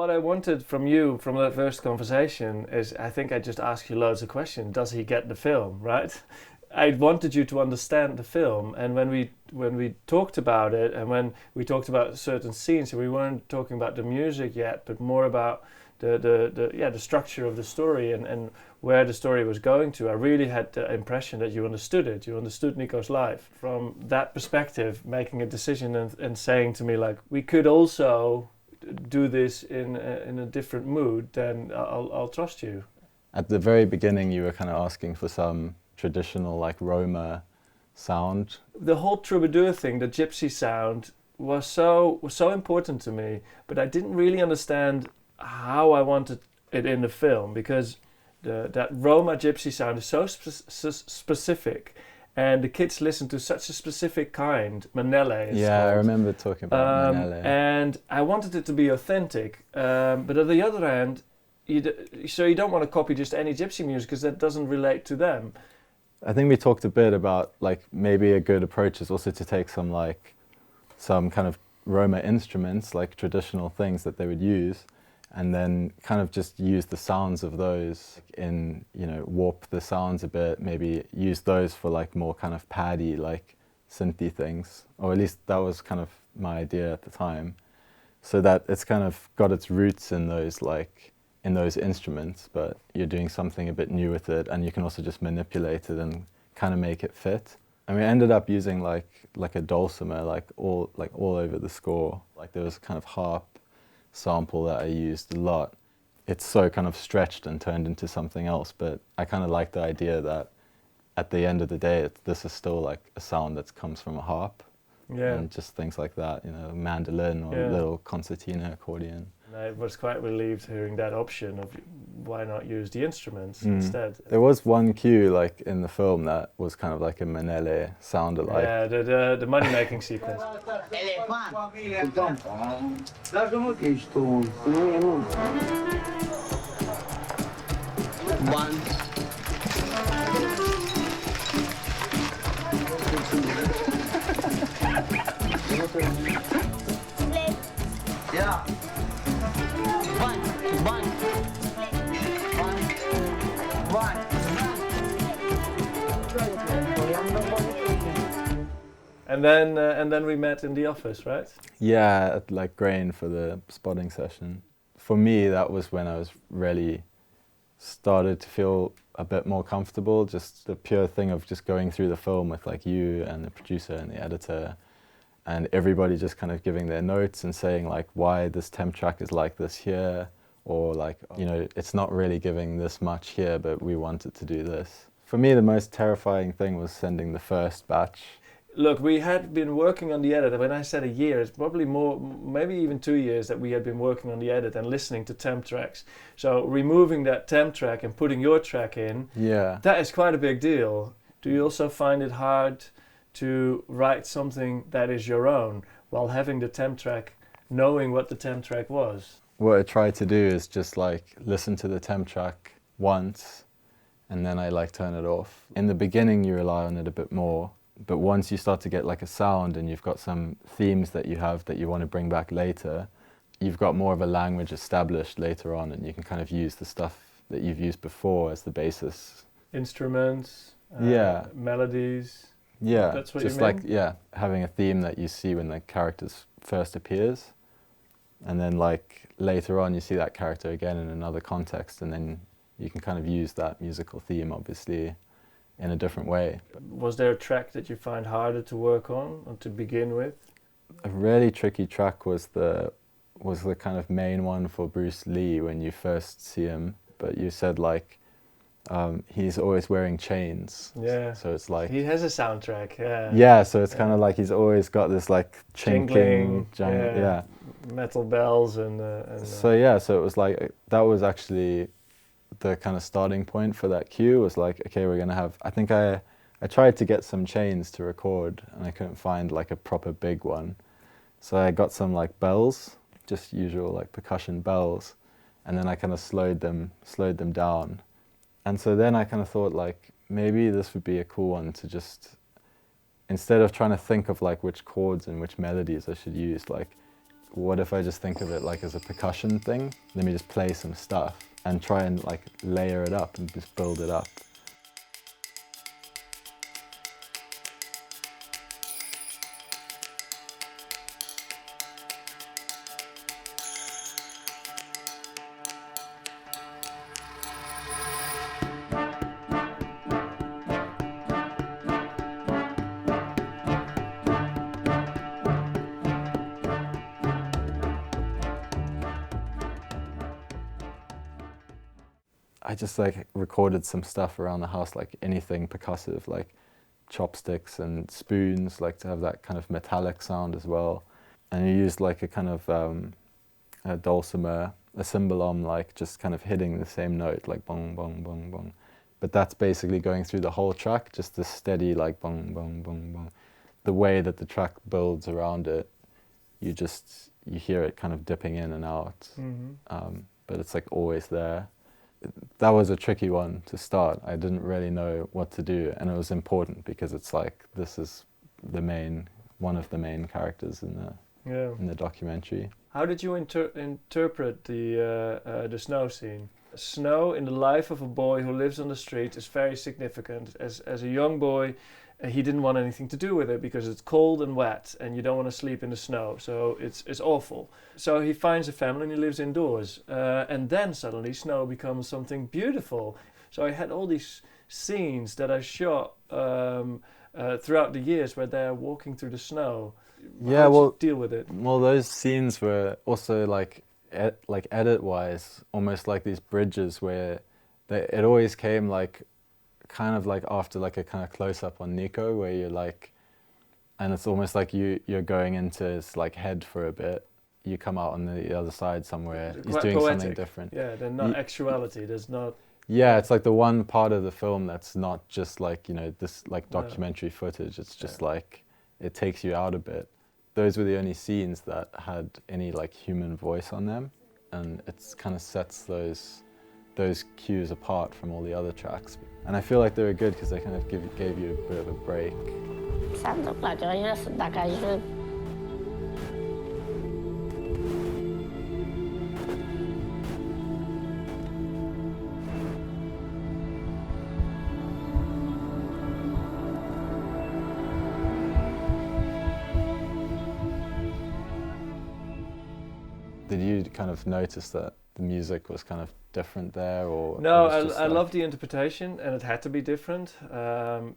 What I wanted from you from that first conversation is, I think I just asked you loads of questions. Does he get the film, right? I wanted you to understand the film, and when we talked about it, and when we talked about certain scenes, and we weren't talking about the music yet, but more about the structure of the story and where the story was going to. I really had the impression that you understood it. You understood Nico's life from that perspective, making a decision and saying to me like, we could also do this in a different mood. Then I'll trust you. At the very beginning, you were kind of asking for some traditional like Roma sound. The whole troubadour thing, the gypsy sound, was so important to me, but I didn't really understand how I wanted it in the film, because that Roma gypsy sound is so specific, and the kids listen to such a specific kind, Manele. Yeah, I remember talking about Manele. And I wanted it to be authentic, but on the other hand, you don't want to copy just any gypsy music because that doesn't relate to them. I think we talked a bit about like maybe a good approach is also to take some kind of Roma instruments, like traditional things that they would use, and then kind of just use the sounds of those in, warp the sounds a bit, maybe use those for like more kind of paddy, like synthy things, or at least that was kind of my idea at the time, so that it's kind of got its roots in those instruments, but you're doing something a bit new with it, and you can also just manipulate it and kind of make it fit. And we ended up using like a dulcimer like all over the score. Like there was a kind of harp sample that I used a lot. It's so kind of stretched and turned into something else, but I kind of like the idea that at the end of the day, this is still like a sound that comes from a harp. Yeah. And just things like that, mandolin or a little concertina accordion. I was quite relieved hearing that option of why not use the instruments instead. There was one cue like in the film that was kind of like a Manele sound alike. Yeah, the money making sequence. One. Yeah. And then we met in the office, right? Yeah, at like Grain for the spotting session. For me, that was when I was really started to feel a bit more comfortable. Just the pure thing of just going through the film with like you and the producer and the editor, and everybody just kind of giving their notes and saying like why this temp track is like this here, or like, it's not really giving this much here, but we wanted to do this. For me, the most terrifying thing was sending the first batch. Look, we had been working on the edit. When I said a year, it's probably more, maybe even 2 years that we had been working on the edit and listening to temp tracks. So removing that temp track and putting your track in, that is quite a big deal. Do you also find it hard to write something that is your own while having the temp track, knowing what the temp track was? What I try to do is just like listen to the temp track once and then I like turn it off. In the beginning you rely on it a bit more, but once you start to get like a sound and you've got some themes that you have that you want to bring back later, you've got more of a language established later on, and you can kind of use the stuff that you've used before as the basis. Instruments, melodies. Yeah, that's what just you mean? like having a theme that you see when the character first appears, and then like later on you see that character again in another context, and then you can kind of use that musical theme obviously in a different way. Was there a track that you find harder to work on or to begin with? A really tricky track was the kind of main one for Bruce Lee when you first see him, but you said like he's always wearing chains. Yeah. So it's like he has a soundtrack. Yeah. Yeah. So it's kind of like he's always got this like chinking, metal bells and. So it was like that was actually the kind of starting point for that cue. Was like, okay, we're gonna have. I think I tried to get some chains to record, and I couldn't find like a proper big one. So I got some like bells, just usual like percussion bells, and then I kind of slowed them down. And so then I kind of thought like maybe this would be a cool one to just, instead of trying to think of like which chords and which melodies I should use, like what if I just think of it like as a percussion thing? Let me just play some stuff and try and like layer it up and just build it up. I just like recorded some stuff around the house, like anything percussive, like chopsticks and spoons, like to have that kind of metallic sound as well. And you used like a kind of a dulcimer, a cymbalom, like just kind of hitting the same note, like bong, bong, bong, bong. But that's basically going through the whole track, just this steady like bong, bong, bong, bong. The way that the track builds around it, you hear it kind of dipping in and out, but it's like always there. That was a tricky one to start. I didn't really know what to do, and it was important because it's like this is one of the main characters in the documentary. How did you interpret the snow scene? Snow in the life of a boy who lives on the street is very significant. As a young boy, he didn't want anything to do with it because it's cold and wet and you don't want to sleep in the snow, so it's awful. So he finds a family and he lives indoors, and then suddenly snow becomes something beautiful. So I had all these scenes that I shot throughout the years where they're walking through the snow. How did you deal with it? Well, those scenes were also like edit-wise, almost like these bridges where it always came like kind of like after like a kind of close-up on Nico, where you're like, and it's almost like you're going into his like head for a bit. You come out on the other side somewhere. He's doing poetic. Something different. Yeah, they're not actuality. There's not. Yeah, it's like the one part of the film that's not just like, you know, this like documentary footage. It's just like it takes you out a bit. Those were the only scenes that had any like human voice on them, and it's kind of sets those cues apart from all the other tracks. And I feel like they were good because they kind of gave you a bit of a break. Did you kind of notice that the music was kind of different there, or? No, I love the interpretation, and it had to be different.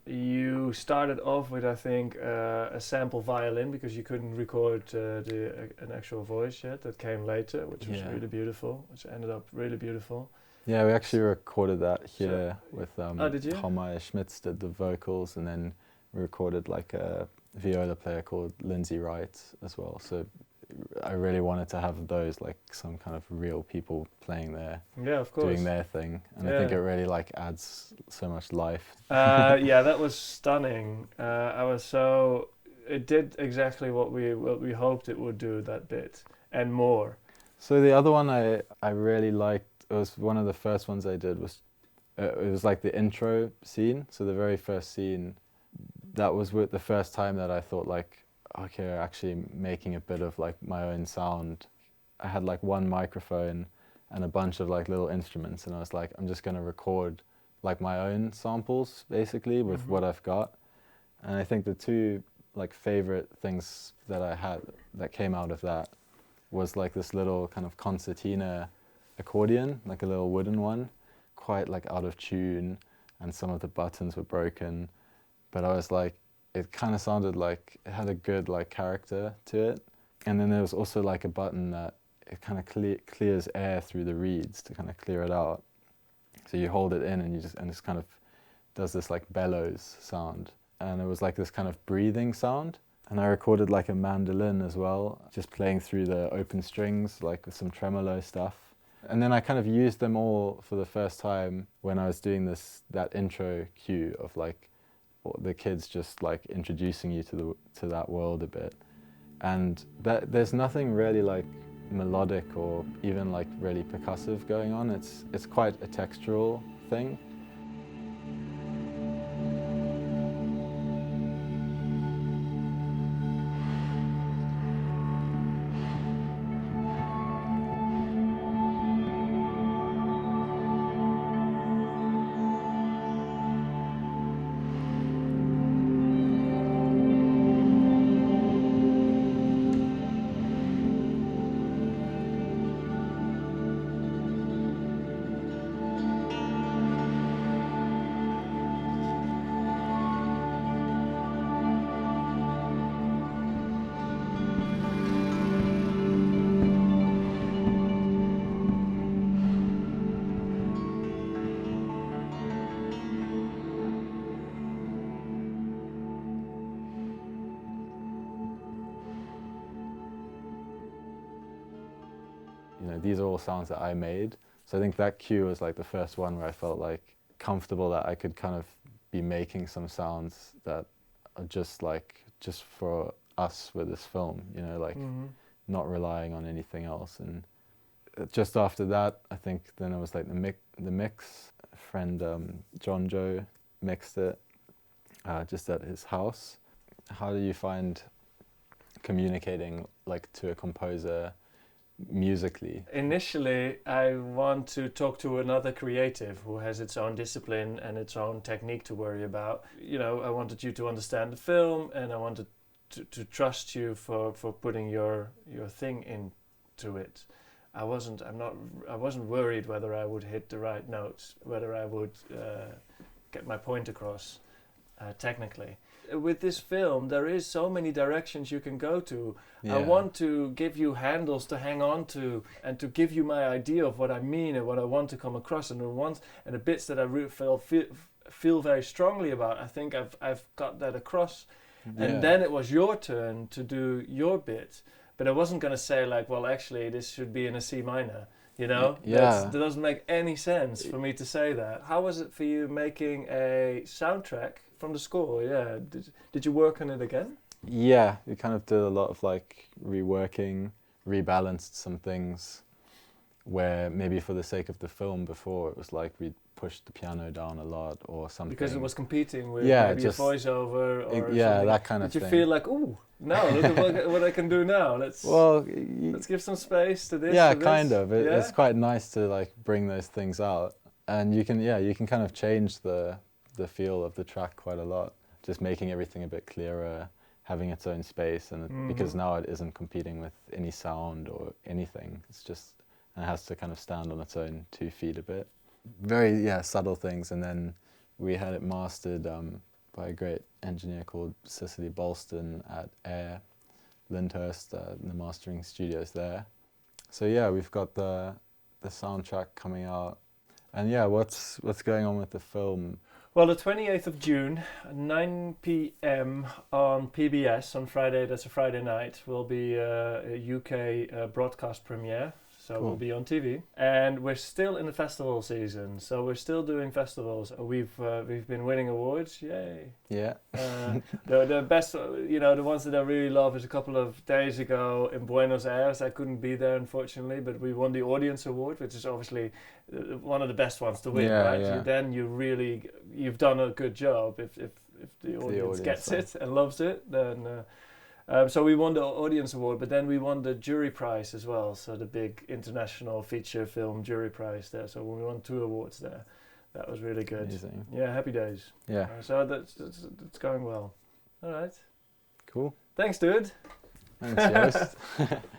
You started off with, I think, a sample violin because you couldn't record an actual voice yet. That came later, which was really beautiful, which ended up really beautiful. Yeah, we actually recorded that here with did you? Tom Schmitz did the vocals, and then we recorded like a viola player called Lindsay Wright as well. So I really wanted to have those, like some kind of real people playing there, doing their thing, and I think it really like adds so much life. Yeah, that was stunning. It did exactly what we hoped it would do, that bit and more. So the other one I really liked, it was one of the first ones I did, was it was like the intro scene. So the very first scene, that was the first time that I thought like, okay, actually making a bit of like my own sound. I had like one microphone and a bunch of like little instruments, and I was like, I'm just going to record like my own samples basically with what I've got. And I think the two like favorite things that I had that came out of that was like this little kind of concertina accordion, like a little wooden one, quite like out of tune, and some of the buttons were broken, but I was like, it kind of sounded like it had a good like character to it. And then there was also like a button that it kind of clears air through the reeds to kind of clear it out. So you hold it in and it's kind of does this like bellows sound. And it was like this kind of breathing sound. And I recorded like a mandolin as well, just playing through the open strings, like with some tremolo stuff. And then I kind of used them all for the first time when I was doing that intro cue of like the kids just like introducing you to that world a bit. And there's nothing really like melodic or even like really percussive going on. It's quite a textural thing. these are all sounds that I made. So I think that cue was like the first one where I felt like comfortable that I could kind of be making some sounds that are just for us with this film, not relying on anything else. And just after that, I think then it was like the mix. A friend, John Joe, mixed it just at his house. How do you find communicating like to a composer musically? Initially, I want to talk to another creative who has its own discipline and its own technique to worry about. I wanted you to understand the film, and I wanted to trust you for putting your thing into it. I wasn't worried whether I would hit the right notes, whether I would get my point across technically. With this film, there is so many directions you can go to. Yeah. I want to give you handles to hang on to, and to give you my idea of what I mean and what I want to come across, and the bits that I feel very strongly about. I think I've got that across. Yeah. And then it was your turn to do your bit, but I wasn't going to say like, well, actually, this should be in a C minor. Yeah. That doesn't make any sense for me to say that. How was it for you making a soundtrack from the score? Yeah. Did you work on it again? Yeah, we kind of did a lot of like reworking, rebalanced some things where maybe for the sake of the film before it was like we'd pushed the piano down a lot or something. Because it was competing with maybe a voiceover or something. That kind of thing. Did you feel like, ooh, no, look at what I can do now. Let's give some space to this. Yeah, to kind this. of. It's quite nice to like bring those things out, and you can kind of change the feel of the track quite a lot. Just making everything a bit clearer, having its own space, and because now it isn't competing with any sound or anything. It's just, and it has to kind of stand on its own 2 feet a bit. Very subtle things, and then we had it mastered by a great engineer called Cicely Bolston at Air Lyndhurst, in the mastering studios there. So we've got the soundtrack coming out, and what's going on with the film? Well, the 28th of June, 9 p.m. on PBS on Friday. That's a Friday night. Will be a UK broadcast premiere. So We'll be on TV, and we're still in the festival season. So we're still doing festivals. We've been winning awards, yay! Yeah. The best, the ones that I really love is a couple of days ago in Buenos Aires. I couldn't be there unfortunately, but we won the Audience Award, which is obviously one of the best ones to win, right? Yeah. You've done a good job. If the audience gets it and loves it, then. So we won the Audience Award, but then we won the jury prize as well. So the big international feature film jury prize there. So we won 2 awards there. That was really good. Amazing. Yeah, happy days. Yeah. So that's going well. All right. Cool. Thanks, dude. Thanks, Joost.